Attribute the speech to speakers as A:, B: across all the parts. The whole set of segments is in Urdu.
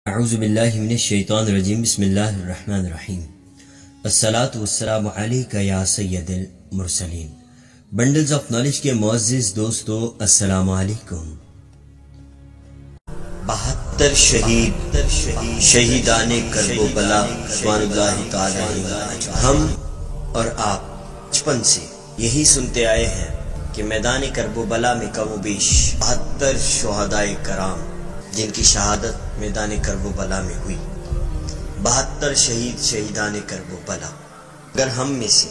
A: اعوذ باللہ من الشیطان الرجیم بسم اللہ الرحمن الرحیم الصلاۃ والسلام علیک یا سید المرسلین۔ بنڈلز آف نالج کے معزز دوستو، السلام علیکم۔ 72 شہیدان کرب و بلا رضوان اللہ تعالی علیہ، ہم اور آپ بچپن سے یہی سنتے آئے ہیں کہ میدان کرب و بلا میں کم و بیش 72 شہدائے کرام جن کی شہادت میدان کرب و بلا میں ہوئی، 72 شہیدان کرب و بلا۔ اگر ہم میں سے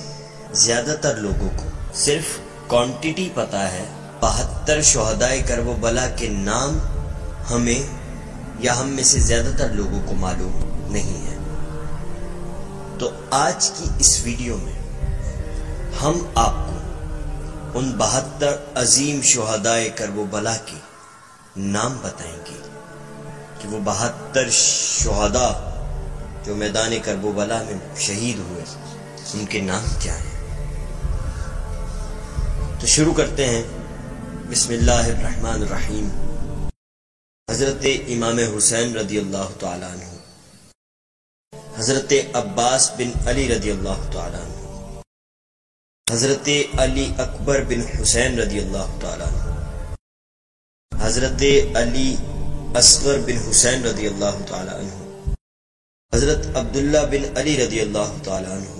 A: زیادہ تر لوگوں کو صرف کوانٹیٹی پتا ہے، 72 شہدائے کرب و بلا کے نام ہمیں یا ہم میں سے زیادہ تر لوگوں کو معلوم نہیں ہے، تو آج کی اس ویڈیو میں ہم آپ کو ان 72 عظیم شہدائے کرب و بلا کے نام بتائیں گے کہ وہ 72 شہداء جو میدان کرب و بلا میں شہید ہوئے، ان کے نام کیا ہیں۔ تو شروع کرتے ہیں، بسم اللہ الرحمن الرحیم۔ حضرت امام حسین رضی اللہ تعالیٰ عنہ، حضرت عباس بن علی رضی اللہ تعالیٰ عنہ، حضرت علی اکبر بن حسین رضی اللہ تعالیٰ عنہ، حضرت علی اصغر بن حسین رضی اللہ تعالیٰ عنہ، حضرت عبداللہ بن علی رضی اللہ تعالیٰ عنہ،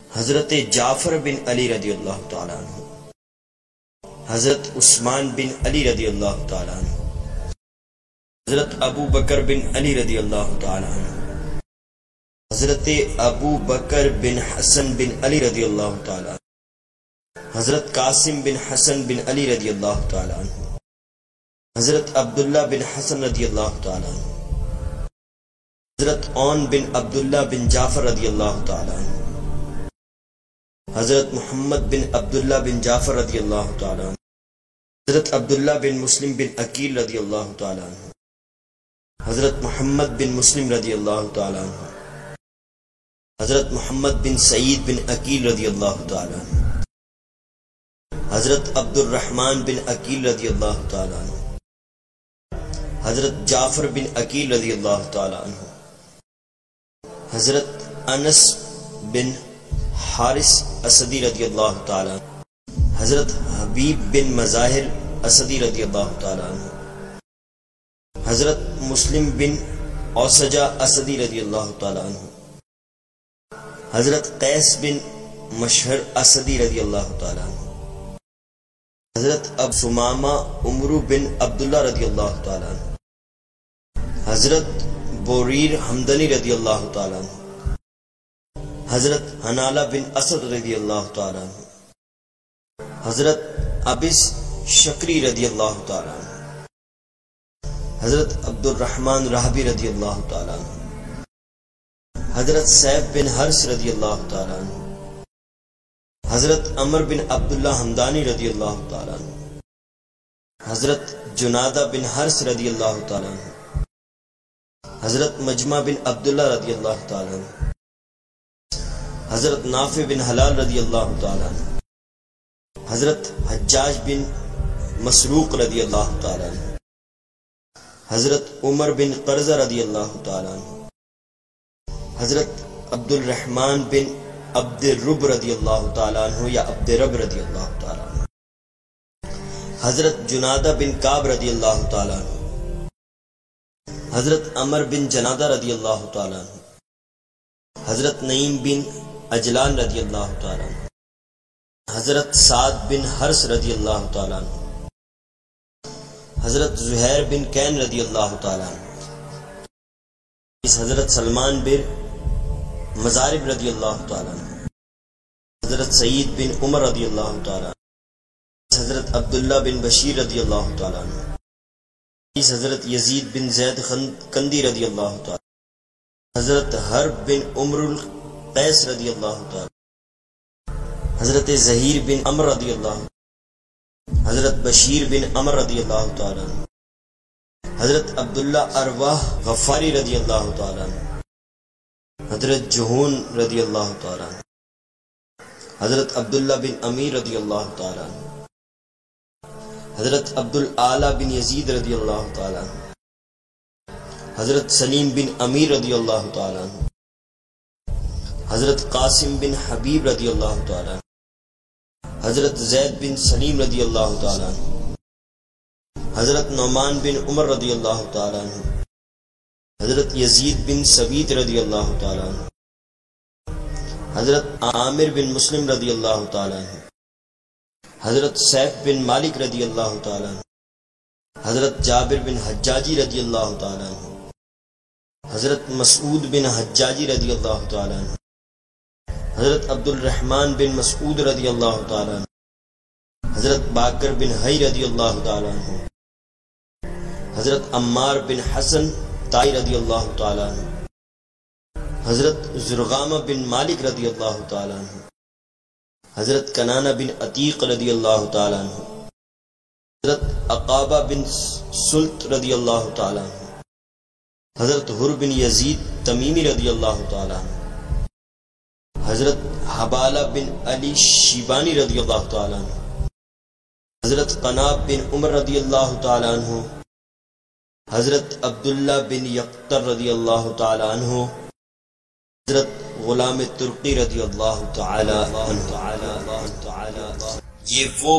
A: حضرت جعفر بن علی رضی اللہ تعالیٰ عنہ، حضرت عثمان بن علی رضی اللہ تعالیٰ عنہ، حضرت ابو بکر بن علی رضی اللہ تعالیٰ عنہ، حضرت ابو بکر بن حسن بن علی رضی اللہ تعالیٰ عنہ، حضرت قاسم بن حسن بن علی رضی اللہ تعالیٰ عنہ، حضرت عبداللہ بن حسن رضی اللہ تعالیٰ عنہ، حضرت عون بن عبداللہ بن جعفر رضی اللہ تعالیٰ عنہ، حضرت محمد بن عبداللہ بن جعفر رضی اللہ تعالیٰ عنہ، حضرت عبداللہ بن مسلم بن عقیل رضی اللہ تعالیٰ عنہ، حضرت محمد بن مسلم رضی اللہ تعالیٰ عنہ، حضرت محمد بن سعید بن عقیل رضی اللہ تعالیٰ عنہ، حضرت عبد الرحمن بن عقیل رضی اللہ تعالیٰ عنہ، حضرت جعفر بن عقیل رضی اللہ تعالیٰ عنہ، حضرت انس بن حارث اسدی رضی اللہ تعالیٰ عنہ، حضرت حبیب بن مظاہر اسدی رضی اللہ تعالیٰ عنہ، حضرت مسلم بن اوسجہ اسدی رضی اللہ تعالیٰ عنہ، حضرت قیس بن مشہر اسدی رضی اللہ تعالیٰ عنہ، حضرت اب سمامہ عمرو بن عبداللہ رضی اللہ تعالیٰ عنہ، حضرت بوریر حمدنی رضی اللہ تعالیٰ عنہ، حضرت حنالہ بن اسد رضی اللہ تعالیٰ عنہ، حضرت ابس شکری رضی اللہ تعالیٰ عنہ، حضرت عبد الرحمن راہبی رضی اللہ تعالیٰ عنہ، حضرت سیف بن حرس رضی اللہ تعالیٰ عنہ، حضرت عمر بن عبداللہ حمدانی رضی اللہ تعالیٰ عنہ، حضرت جنادہ بن حرس رضی اللہ تعالیٰ عنہ، حضرت مجمع بن عبداللہ رضی اللہ تعالیٰ عنہ، حضرت نافع بن حلال رضی اللہ تعالیٰ عنہ، حضرت حجاج بن مسروق رضی اللہ تعالیٰ عنہ، حضرت عمر بن قرظہ رضی اللہ تعالیٰ عنہ، حضرت عبد الرحمن بن عبد الرب رضی اللہ تعالیٰ عنہ یا عبد رب رضی اللہ تعالیٰ عنہ، حضرت جنادہ بن کعب رضی اللہ تعالیٰ عنہ، حضرت عمر بن جنادہ رضی اللہ تعالیٰ عنہ، حضرت نعیم بن اجلان رضی اللہ تعالیٰ عنہ، حضرت سعد بن حرس رضی اللہ تعالیٰ عنہ، حضرت زہیر بن کین رضی اللہ تعالیٰ عنہ، حضرت سلمان بن مزارب رضی اللہ تعالیٰ عنہ، حضرت سعید بن عمر رضی اللہ تعالیٰ عنہ، حضرت عبداللہ بن بشیر رضی اللہ تعالیٰ عنہ، حضرت یزید بن زید کندی رضی اللہ تعالیٰ، حضرت حرب بن عمر القیس رضی اللہ تعالیٰ، حضرت زہیر بن عمر رضی اللہ تعالیٰ، حضرت بشیر بن عمر رضی اللہ تعالیٰ، حضرت عبداللہ ارواح غفاری رضی اللہ تعالیٰ، حضرت جہون رضی اللہ تعالیٰ، حضرت عبداللہ بن امیر رضی اللہ تعالیٰ، حضرت عبد الاعلی بن یزید رضی اللہ تعالیٰ عنہ، حضرت سلیم بن امیر رضی اللہ تعالیٰ عنہ، حضرت قاسم بن حبیب رضی اللہ تعالیٰ عنہ، حضرت زید بن سلیم رضی اللہ تعالیٰ عنہ، حضرت نعمان بن عمر رضی اللہ تعالیٰ عنہ، حضرت یزید بن سوید رضی اللہ تعالیٰ عنہ، حضرت عامر بن مسلم رضی اللہ تعالیٰ عنہ، حضرت سیف بن مالک رضی اللہ تعالیٰ عنہ، حضرت جابر بن حجاجی رضی اللہ تعالیٰ عنہ، حضرت مسعود بن حجاجی رضی اللہ تعالیٰ عنہ، حضرت عبد الرحمن بن مسعود رضی اللہ تعالیٰ عنہ، حضرت باکر بن حی رضی اللہ تعالیٰ عنہ، حضرت عمار بن حسن تائی رضی اللہ تعالیٰ عنہ، حضرت زرغامہ بن مالک رضی اللہ تعالیٰ عنہ، حضرت کنانہ بن عتیق رضی اللہ تعالیٰ عنہ، حضرت عقابہ بن سلط رضی اللہ تعالیٰ عنہ، حضرت حر بن یزید تمیمی رضی اللہ تعالیٰ عنہ، حضرت حبالہ بن علی شیبانی رضی اللہ تعالیٰ عنہ، حضرت قناب بن عمر رضی اللہ تعالیٰ عنہ، حضرت عبداللہ بن یقطر رضی اللہ تعالیٰ عنہ، حضرت غلام ترقی رضی اللہ تعالیٰ عنہ۔ یہ وہ